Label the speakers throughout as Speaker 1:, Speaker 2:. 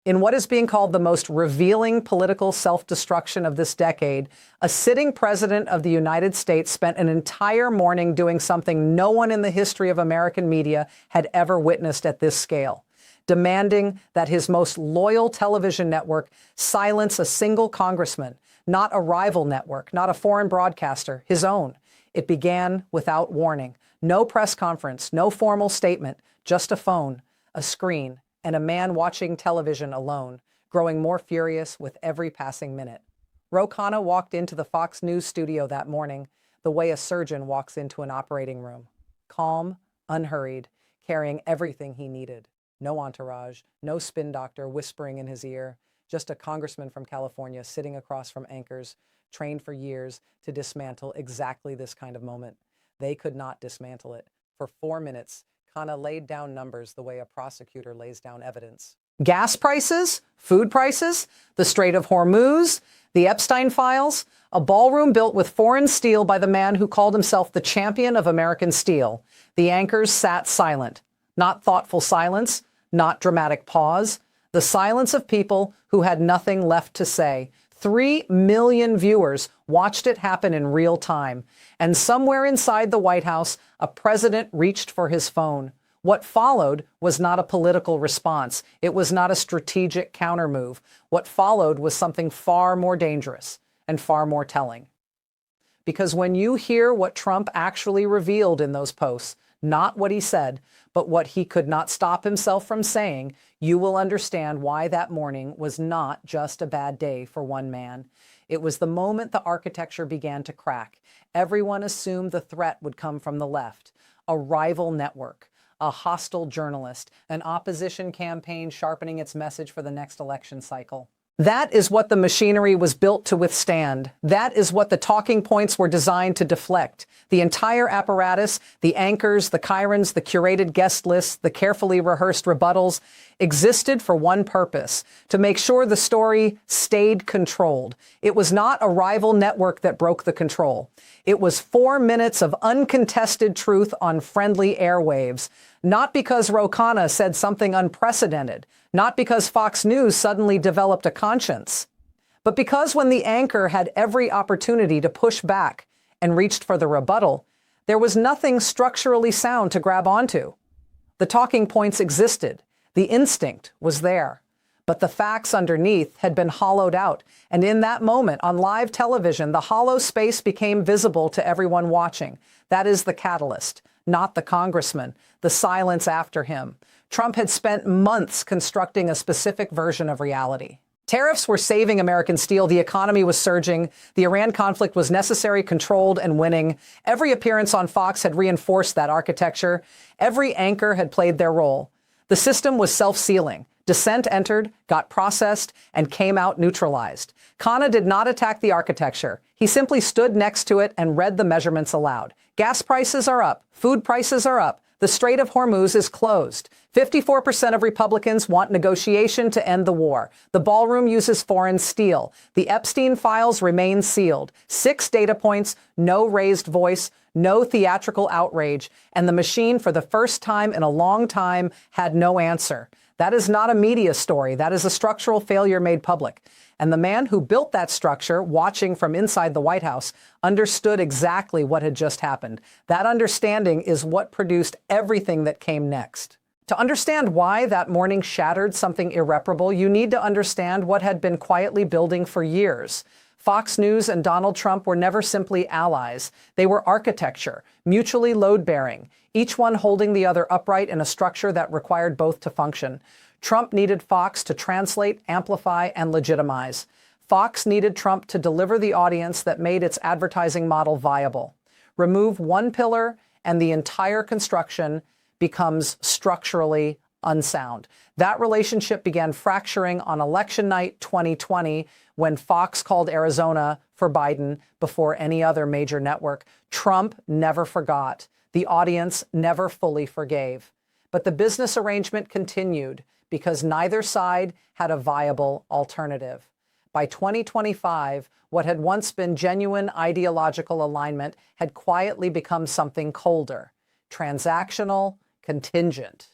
Speaker 1: In what is being called the most revealing political self-destruction of this decade, a sitting president of the United States spent an entire morning doing something no one in the history of American media had ever witnessed at this scale, demanding that his most loyal television network silence a single congressman, not a rival network, not a foreign broadcaster, his own. It began without warning. No press conference, no formal statement, just a phone, a screen, and a man watching television alone, growing more furious with every passing minute. Ro Khanna walked into the Fox News studio that morning the way a surgeon walks into an operating room. Calm, unhurried, carrying everything he needed. No entourage, no spin doctor whispering in his ear, just a congressman from California sitting across from anchors, trained for years to dismantle exactly this kind of moment. They could not dismantle it. For 4 minutes, Khanna laid down numbers the way a prosecutor lays down evidence. Gas prices, food prices, the Strait of Hormuz, the Epstein files, a ballroom built with foreign steel by the man who called himself the champion of American steel. The anchors sat silent. Not thoughtful silence, not dramatic pause. The silence of people who had nothing left to say. 3 million viewers watched it happen in real time. And somewhere inside the White House, a president reached for his phone. What followed was not a political response. It was not a strategic countermove. What followed was something far more dangerous and far more telling. Because when you hear what Trump actually revealed in those posts, not what he said, but what he could not stop himself from saying, you will understand why that morning was not just a bad day for one man. It was the moment the architecture began to crack. Everyone assumed the threat would come from the left, a rival network, a hostile journalist, an opposition campaign sharpening its message for the next election cycle. That is what the machinery was built to withstand. That is what the talking points were designed to deflect. The entire apparatus, the anchors, the chyrons, the curated guest lists, the carefully rehearsed rebuttals, existed for one purpose: to make sure the story stayed controlled. It was not a rival network that broke the control. It was 4 minutes of uncontested truth on friendly airwaves. Not because Ro Khanna said something unprecedented, not because Fox News suddenly developed a conscience, but because when the anchor had every opportunity to push back and reached for the rebuttal, there was nothing structurally sound to grab onto. The talking points existed. The instinct was there. But the facts underneath had been hollowed out. And in that moment, on live television, the hollow space became visible to everyone watching. That is the catalyst, not the congressman, the silence after him. Trump had spent months constructing a specific version of reality. Tariffs were saving American steel. The economy was surging. The Iran conflict was necessary, controlled, and winning. Every appearance on Fox had reinforced that architecture. Every anchor had played their role. The system was self-sealing. Dissent entered, got processed, and came out neutralized. Khanna did not attack the architecture. He simply stood next to it and read the measurements aloud. Gas prices are up. Food prices are up. The Strait of Hormuz is closed. 54% of Republicans want negotiation to end the war. The ballroom uses foreign steel. The Epstein files remain sealed. 6 data points, no raised voice, no theatrical outrage, and the machine, for the first time in a long time, had no answer. That is not a media story. That is a structural failure made public. And the man who built that structure, watching from inside the White House, understood exactly what had just happened. That understanding is what produced everything that came next. To understand why that morning shattered something irreparable, you need to understand what had been quietly building for years. Fox News and Donald Trump were never simply allies. They were architecture, mutually load-bearing, each one holding the other upright in a structure that required both to function. Trump needed Fox to translate, amplify, and legitimize. Fox needed Trump to deliver the audience that made its advertising model viable. Remove one pillar, and the entire construction becomes structurally unsound. That relationship began fracturing on election night 2020, when Fox called Arizona for Biden before any other major network. Trump never forgot. The audience never fully forgave. But the business arrangement continued because neither side had a viable alternative. By 2025, what had once been genuine ideological alignment had quietly become something colder, transactional, contingent.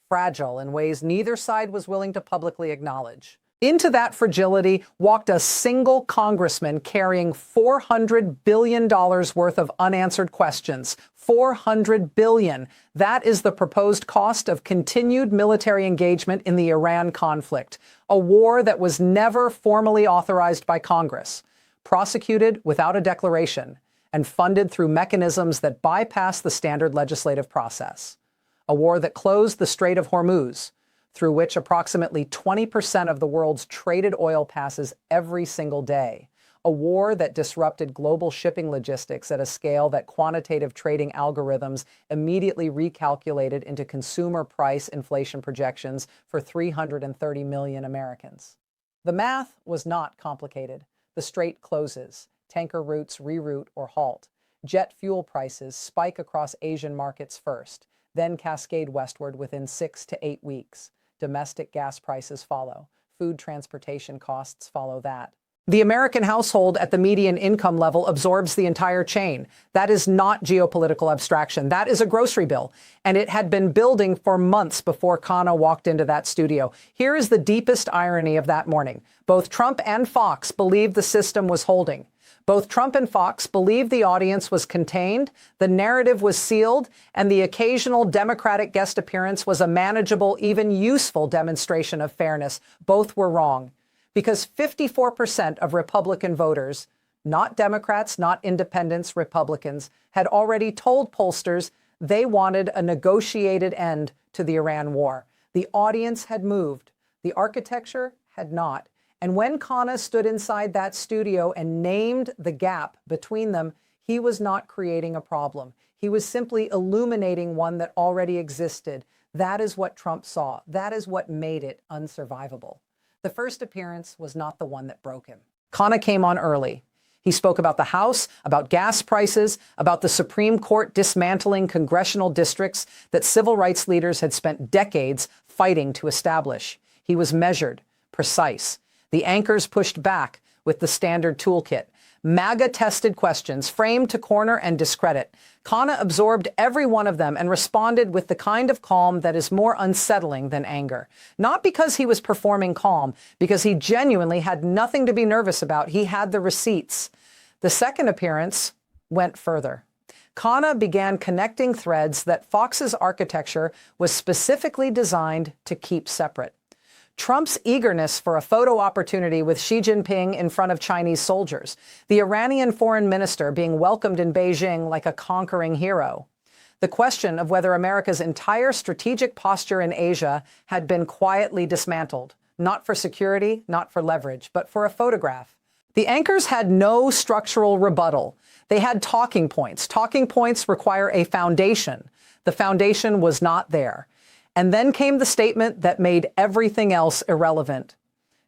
Speaker 1: fragile in ways neither side was willing to publicly acknowledge. Into that fragility walked a single congressman carrying $400 billion worth of unanswered questions. $400 billion. That is the proposed cost of continued military engagement in the Iran conflict, a war that was never formally authorized by Congress, prosecuted without a declaration, and funded through mechanisms that bypass the standard legislative process. A war that closed the Strait of Hormuz, through which approximately 20% of the world's traded oil passes every single day. A war that disrupted global shipping logistics at a scale that quantitative trading algorithms immediately recalculated into consumer price inflation projections for 330 million Americans. The math was not complicated. The strait closes. Tanker routes reroute or halt. Jet fuel prices spike across Asian markets first, then cascade westward within 6 to 8 weeks. Domestic gas prices follow. Food transportation costs follow that. The American household at the median income level absorbs the entire chain. That is not geopolitical abstraction. That is a grocery bill. And it had been building for months before Khanna walked into that studio. Here is the deepest irony of that morning. Both Trump and Fox believed the system was holding. Both Trump and Fox believed the audience was contained, the narrative was sealed, and the occasional Democratic guest appearance was a manageable, even useful demonstration of fairness. Both were wrong. Because 54% of Republican voters, not Democrats, not independents, Republicans, had already told pollsters they wanted a negotiated end to the Iran war. The audience had moved. The architecture had not. And when Khanna stood inside that studio and named the gap between them, he was not creating a problem. He was simply illuminating one that already existed. That is what Trump saw. That is what made it unsurvivable. The first appearance was not the one that broke him. Khanna came on early. He spoke about the House, about gas prices, about the Supreme Court dismantling congressional districts that civil rights leaders had spent decades fighting to establish. He was measured, precise. The anchors pushed back with the standard toolkit. MAGA-tested questions framed to corner and discredit. Khanna absorbed every one of them and responded with the kind of calm that is more unsettling than anger. Not because he was performing calm, because he genuinely had nothing to be nervous about. He had the receipts. The second appearance went further. Khanna began connecting threads that Fox's architecture was specifically designed to keep separate. Trump's eagerness for a photo opportunity with Xi Jinping in front of Chinese soldiers, the Iranian foreign minister being welcomed in Beijing like a conquering hero, the question of whether America's entire strategic posture in Asia had been quietly dismantled, not for security, not for leverage, but for a photograph. The anchors had no structural rebuttal. They had talking points. Talking points require a foundation. The foundation was not there. And then came the statement that made everything else irrelevant.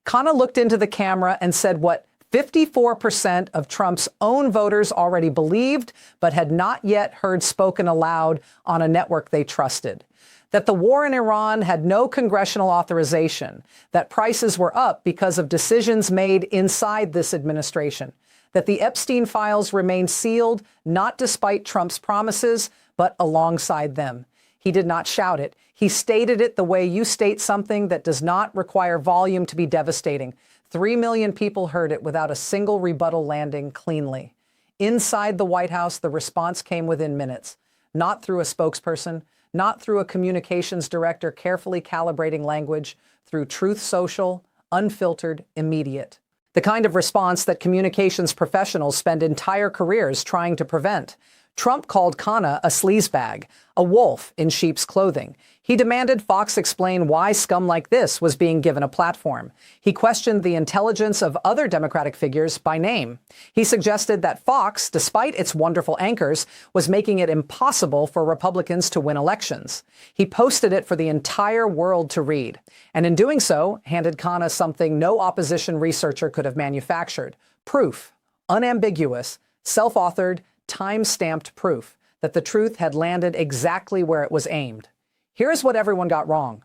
Speaker 1: Khanna looked into the camera and said what 54% of Trump's own voters already believed, but had not yet heard spoken aloud on a network they trusted. That the war in Iran had no congressional authorization, that prices were up because of decisions made inside this administration, that the Epstein files remained sealed, not despite Trump's promises, but alongside them. He did not shout it. He stated it the way you state something that does not require volume to be devastating. 3 million people heard it without a single rebuttal landing cleanly. Inside the White House, the response came within minutes, not through a spokesperson, not through a communications director carefully calibrating language, through Truth Social, unfiltered, immediate. The kind of response that communications professionals spend entire careers trying to prevent. Trump called Khanna a sleazebag, a wolf in sheep's clothing. He demanded Fox explain why scum like this was being given a platform. He questioned the intelligence of other Democratic figures by name. He suggested that Fox, despite its wonderful anchors, was making it impossible for Republicans to win elections. He posted it for the entire world to read, and in doing so, handed Khanna something no opposition researcher could have manufactured: proof, unambiguous, self-authored, time-stamped proof that the truth had landed exactly where it was aimed. Here's what everyone got wrong.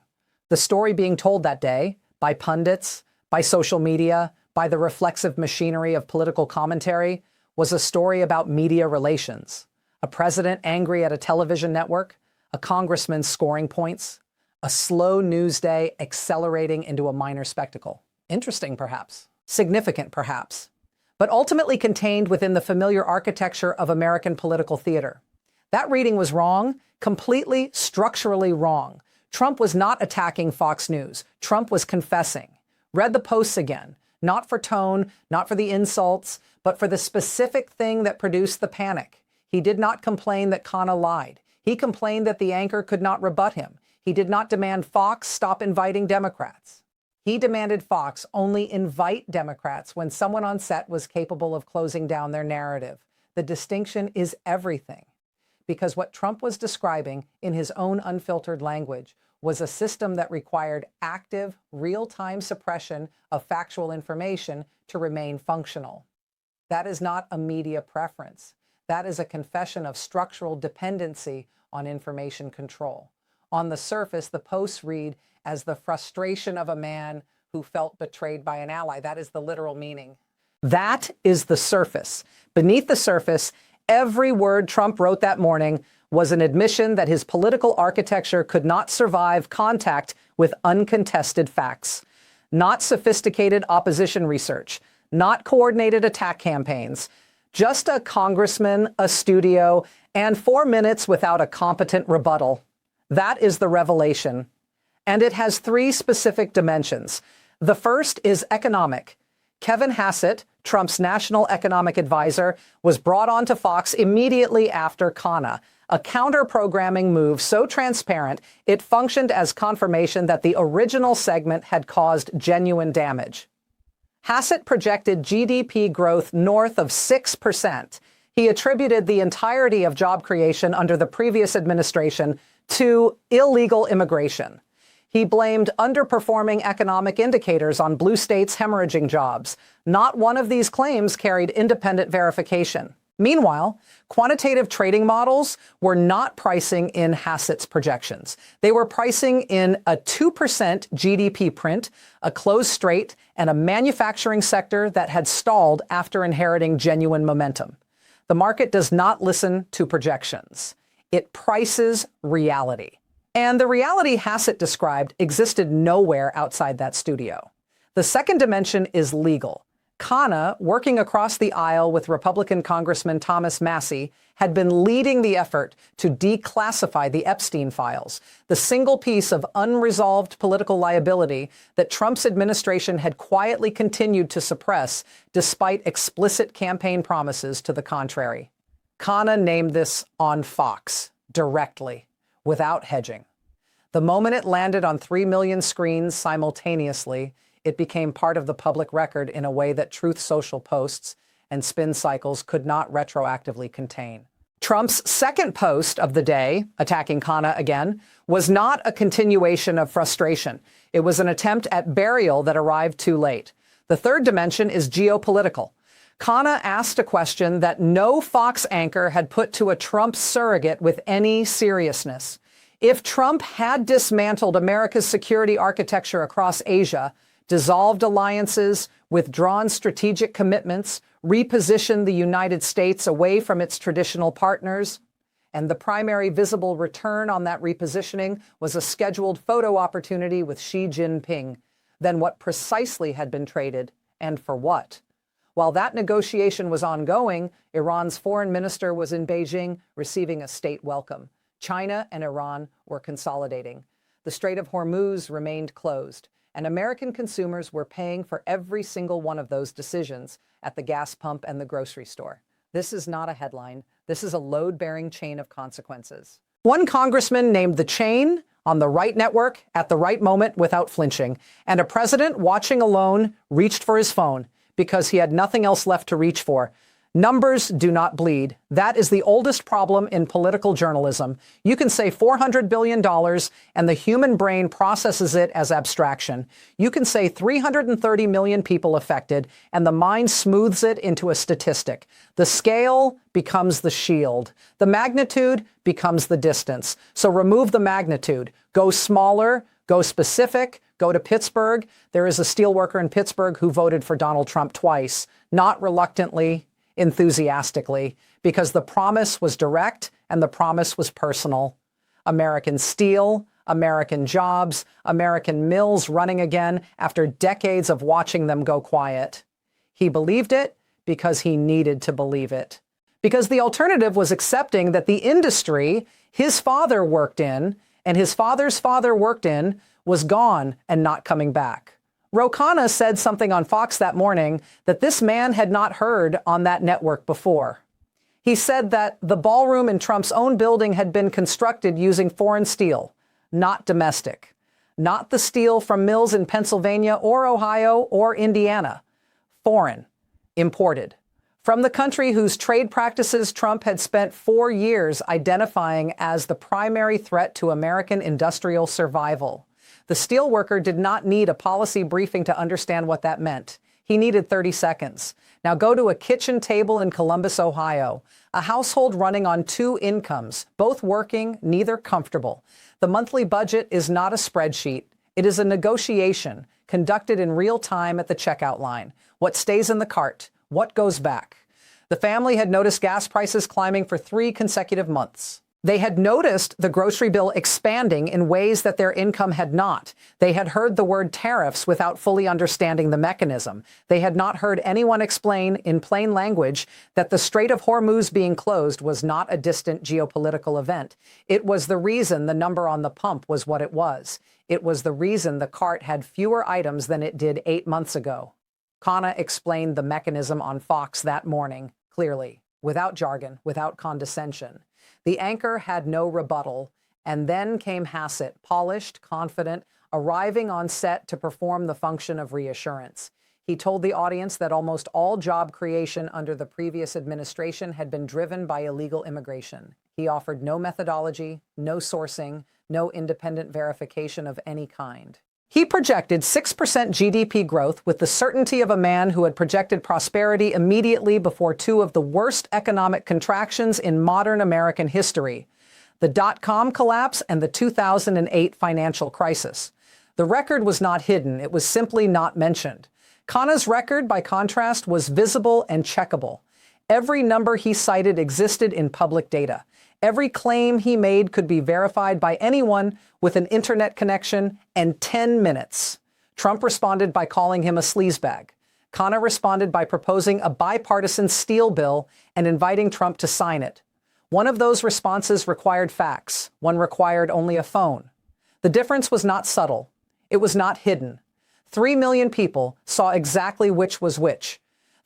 Speaker 1: The story being told that day, by pundits, by social media, by the reflexive machinery of political commentary, was a story about media relations. A president angry at a television network, a congressman scoring points, A slow news day accelerating into a minor spectacle. Interesting, perhaps. Significant, perhaps. But ultimately contained within the familiar architecture of American political theater. That reading was wrong, completely structurally wrong. Trump was not attacking Fox News. Trump was confessing. Read the posts again, not for tone, not for the insults, but for the specific thing that produced the panic. He did not complain that Khanna lied. He complained that the anchor could not rebut him. He did not demand Fox stop inviting Democrats. He demanded Fox only invite Democrats when someone on set was capable of closing down their narrative. The distinction is everything. Because what Trump was describing in his own unfiltered language was a system that required active, real-time suppression of factual information to remain functional. That is not a media preference. That is a confession of structural dependency on information control. On the surface, the posts read as the frustration of a man who felt betrayed by an ally. That is the literal meaning. That is the surface. Beneath the surface, every word Trump wrote that morning was an admission that his political architecture could not survive contact with uncontested facts. Not sophisticated opposition research, not coordinated attack campaigns, just a congressman, a studio, and 4 minutes without a competent rebuttal. That is the revelation. And it has 3 specific dimensions. The first is economic. Kevin Hassett, Trump's national economic advisor, was brought onto Fox immediately after Khanna, a counter-programming move so transparent it functioned as confirmation that the original segment had caused genuine damage. Hassett projected GDP growth north of 6%. He attributed the entirety of job creation under the previous administration to illegal immigration. He blamed underperforming economic indicators on blue states hemorrhaging jobs. Not one of these claims carried independent verification. Meanwhile, quantitative trading models were not pricing in Hassett's projections. They were pricing in a 2% GDP print, a closed strait, and a manufacturing sector that had stalled after inheriting genuine momentum. The market does not listen to projections. It prices reality. And the reality Hassett described existed nowhere outside that studio. The second dimension is legal. Khanna, working across the aisle with Republican Congressman Thomas Massie, had been leading the effort to declassify the Epstein files, the single piece of unresolved political liability that Trump's administration had quietly continued to suppress despite explicit campaign promises to the contrary. Khanna named this on Fox, directly, without hedging. The moment it landed on 3 million screens simultaneously, it became part of the public record in a way that Truth Social posts and spin cycles could not retroactively contain. Trump's second post of the day, attacking Khanna again, was not a continuation of frustration. It was an attempt at burial that arrived too late. The third dimension is geopolitical. Khanna asked a question that no Fox anchor had put to a Trump surrogate with any seriousness. If Trump had dismantled America's security architecture across Asia, dissolved alliances, withdrawn strategic commitments, repositioned the United States away from its traditional partners, and the primary visible return on that repositioning was a scheduled photo opportunity with Xi Jinping, then what precisely had been traded, and for what? While that negotiation was ongoing, Iran's foreign minister was in Beijing receiving a state welcome. China and Iran were consolidating. The Strait of Hormuz remained closed, and American consumers were paying for every single one of those decisions at the gas pump and the grocery store. This is not a headline. This is a load-bearing chain of consequences. One congressman named the chain on the right network at the right moment without flinching, and a president watching alone reached for his phone because he had nothing else left to reach for. Numbers do not bleed. That is the oldest problem in political journalism. You can say $400 billion and the human brain processes it as abstraction. You can say 330 million people affected and the mind smooths it into a statistic. The scale becomes the shield. The magnitude becomes the distance. So remove the magnitude. Go smaller, go specific, go to Pittsburgh. There is a steelworker in Pittsburgh who voted for Donald Trump twice, not reluctantly, enthusiastically, because the promise was direct and the promise was personal. American steel, American jobs, American mills running again after decades of watching them go quiet. He believed it because he needed to believe it. Because the alternative was accepting that the industry his father worked in and his father's father worked in was gone and not coming back. Ro Khanna said something on Fox that morning that this man had not heard on that network before. He said that the ballroom in Trump's own building had been constructed using foreign steel, not domestic. Not the steel from mills in Pennsylvania or Ohio or Indiana. Foreign, imported. From the country whose trade practices Trump had spent 4 years identifying as the primary threat to American industrial survival. The steelworker did not need a policy briefing to understand what that meant. He needed 30 seconds. Now go to a kitchen table in Columbus, Ohio, a household running on 2 incomes, both working, neither comfortable. The monthly budget is not a spreadsheet. It is a negotiation conducted in real time at the checkout line. What stays in the cart? What goes back? The family had noticed gas prices climbing for 3 consecutive months. They had noticed the grocery bill expanding in ways that their income had not. They had heard the word tariffs without fully understanding the mechanism. They had not heard anyone explain in plain language that the Strait of Hormuz being closed was not a distant geopolitical event. It was the reason the number on the pump was what it was. It was the reason the cart had fewer items than it did 8 months ago. Khanna explained the mechanism on Fox that morning, clearly, without jargon, without condescension. The anchor had no rebuttal, and then came Hassett, polished, confident, arriving on set to perform the function of reassurance. He told the audience that almost all job creation under the previous administration had been driven by illegal immigration. He offered no methodology, no sourcing, no independent verification of any kind. He projected 6% GDP growth with the certainty of a man who had projected prosperity immediately before 2 of the worst economic contractions in modern American history, the dot-com collapse and the 2008 financial crisis. The record was not hidden. It was simply not mentioned. Khanna's record, by contrast, was visible and checkable. Every number he cited existed in public data. Every claim he made could be verified by anyone with an internet connection and 10 minutes. Trump responded by calling him a sleazebag. Khanna responded by proposing a bipartisan steel bill and inviting Trump to sign it. One of those responses required facts. One required only a phone. The difference was not subtle. It was not hidden. 3 million people saw exactly which was which.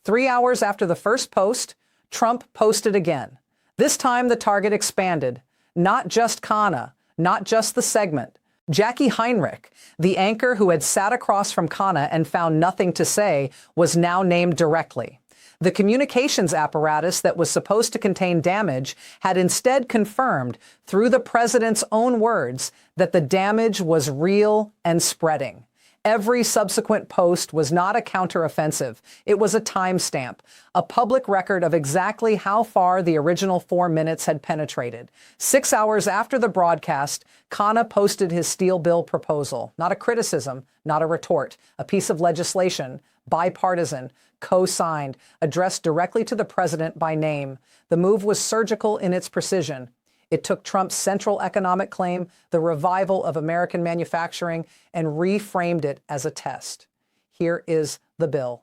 Speaker 1: 3 hours after the first post, Trump posted again. This time the target expanded. Not just Khanna, not just the segment. Jackie Heinrich, the anchor who had sat across from Khanna and found nothing to say, was now named directly. The communications apparatus that was supposed to contain damage had instead confirmed, through the president's own words, that the damage was real and spreading. Every subsequent post was not a counteroffensive. It was a timestamp, a public record of exactly how far the original 4 minutes had penetrated. 6 hours after the broadcast, Khanna posted his steel bill proposal. Not a criticism, not a retort, a piece of legislation, bipartisan, co-signed, addressed directly to the president by name. The move was surgical in its precision. It took Trump's central economic claim, the revival of American manufacturing, and reframed it as a test. Here is the bill.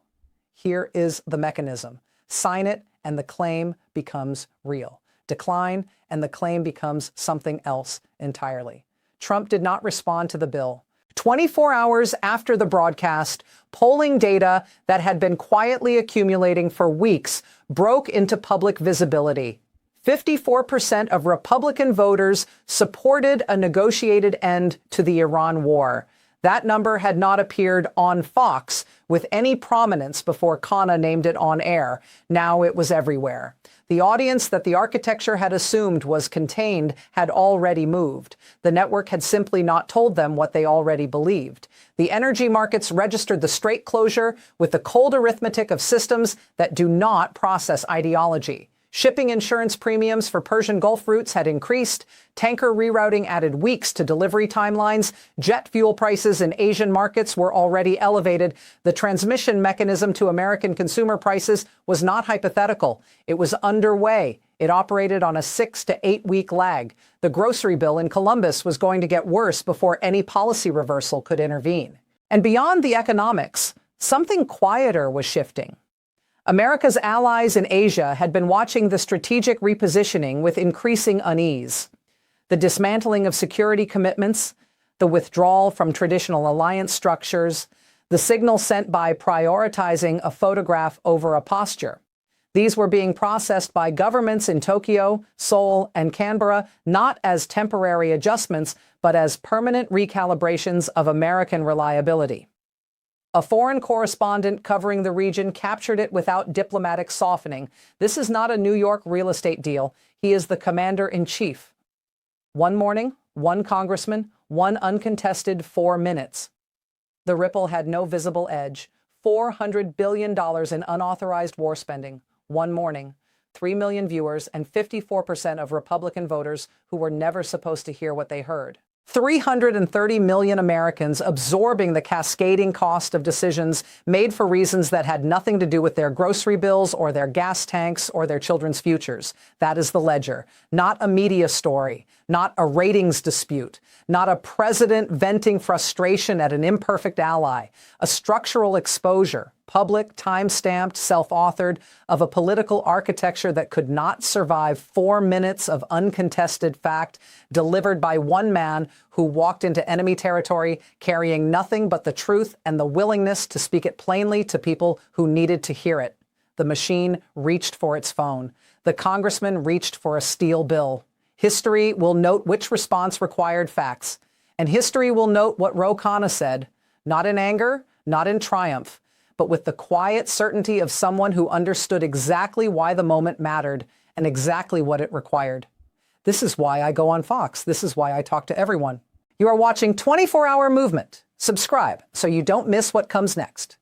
Speaker 1: Here is the mechanism. Sign it, and the claim becomes real. Decline, and the claim becomes something else entirely. Trump did not respond to the bill. 24 hours after the broadcast, polling data that had been quietly accumulating for weeks broke into public visibility. 54% of Republican voters supported a negotiated end to the Iran war. That number had not appeared on Fox with any prominence before Khanna named it on air. Now it was everywhere. The audience that the architecture had assumed was contained had already moved. The network had simply not told them what they already believed. The energy markets registered the strait closure with the cold arithmetic of systems that do not process ideology. Shipping insurance premiums for Persian Gulf routes had increased. Tanker rerouting added weeks to delivery timelines. Jet fuel prices in Asian markets were already elevated. The transmission mechanism to American consumer prices was not hypothetical. It was underway. It operated on a 6 to 8 week lag. The grocery bill in Columbus was going to get worse before any policy reversal could intervene. And beyond the economics, something quieter was shifting. America's allies in Asia had been watching the strategic repositioning with increasing unease. The dismantling of security commitments, the withdrawal from traditional alliance structures, the signal sent by prioritizing a photograph over a posture. These were being processed by governments in Tokyo, Seoul, and Canberra, not as temporary adjustments, but as permanent recalibrations of American reliability. A foreign correspondent covering the region captured it without diplomatic softening. This is not a New York real estate deal. He is the commander-in-chief. One morning, one congressman, one uncontested 4 minutes. The ripple had no visible edge. $400 billion in unauthorized war spending. One morning. 3 million viewers and 54% of Republican voters who were never supposed to hear what they heard. 330 million Americans absorbing the cascading cost of decisions made for reasons that had nothing to do with their grocery bills or their gas tanks or their children's futures. That is the ledger. Not a media story, not a ratings dispute, not a president venting frustration at an imperfect ally, a structural exposure, public, time-stamped, self-authored, of a political architecture that could not survive 4 minutes of uncontested fact delivered by one man who walked into enemy territory carrying nothing but the truth and the willingness to speak it plainly to people who needed to hear it. The machine reached for its phone. The congressman reached for a steel bill. History will note which response required facts. And history will note what Ro Khanna said, not in anger, not in triumph, but with the quiet certainty of someone who understood exactly why the moment mattered and exactly what it required. This is why I go on Fox. This is why I talk to everyone. You are watching 24 Hour Movement. Subscribe so you don't miss what comes next.